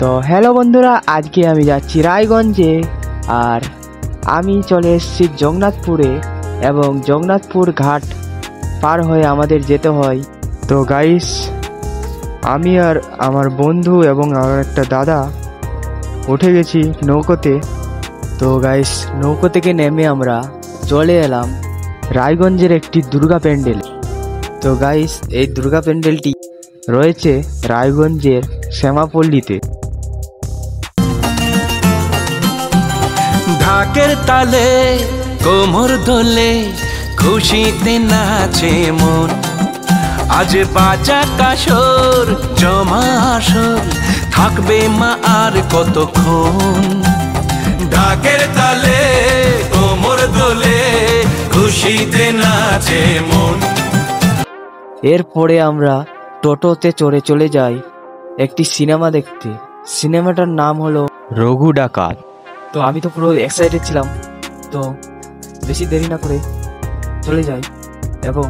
তো হ্যালো বন্ধুরা, আজকে আমি যাচ্ছি রায়গঞ্জে। আর আমি চলে এসেছি জগন্নাথপুরে, এবং জগন্নাথপুর ঘাট পার হয়ে আমাদের যেতে হয়। তো গাইস, আমি আর আমার বন্ধু এবং আমার একটা দাদা উঠে গেছি নৌকোতে। তো গাইস, নৌকো থেকে নেমে আমরা চলে এলাম রায়গঞ্জের একটি দুর্গা প্যান্ডেল। তো গাইস, এই দুর্গা প্যান্ডেলটি রয়েছে রায়গঞ্জের শ্যামাপল্লীতে। ঢাকের তালে কোমর দোলে খুশিতে নাচে মন, আজ বাজা কাসর জমা আসর থাকবে মা আর কতক্ষণ। ঢাকের তালে কোমর দোলে খুশিতে নাচে মন। এরপরে আমরা টোটোতে চড়ে চলে যাই একটি সিনেমা দেখতে। সিনেমাটার নাম হলো রঘু ডাকাত। তো আমি তো পুরো এক্সাইটেড ছিলাম, তো বেশি দেরি না করে চলে যাই। এবং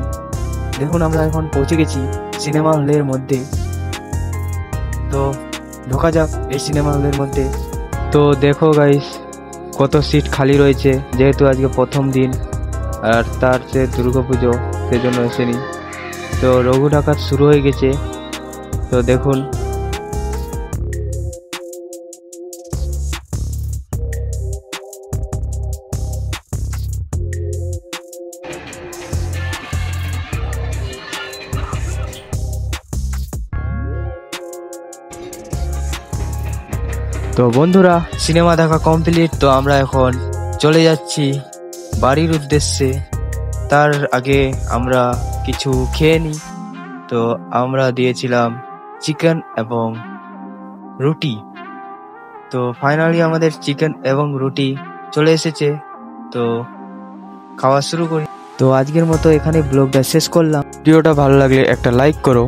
দেখুন, আমরা এখন পৌঁছে গেছি সিনেমা হলের মধ্যে। তো ঢোকা যাক এই সিনেমা হলের মধ্যে। তো দেখো গাইস, কত সিট খালি রয়েছে, যেহেতু আজকে প্রথম দিন আর তার যে দুর্গাপুজো, সেজন্য এসেনি। তো রঘু ডাকাত শুরু হয়ে গেছে, তো দেখুন। তো বন্ধুরা, সিনেমা দেখা কমপ্লিট। তো আমরা এখন চলে যাচ্ছি বাড়ির উদ্দেশ্যে। তার আগে আমরা কিছু খেয়ে নিই। তো আমরা দিয়েছিলাম চিকেন এবং রুটি। তো ফাইনালি আমাদের চিকেন এবং রুটি চলে এসেছে। তো খাওয়া শুরু করি। তো আজকের মতো এখানে ব্লগটা শেষ করলাম। ভিডিওটা ভালো লাগলে একটা লাইক করো।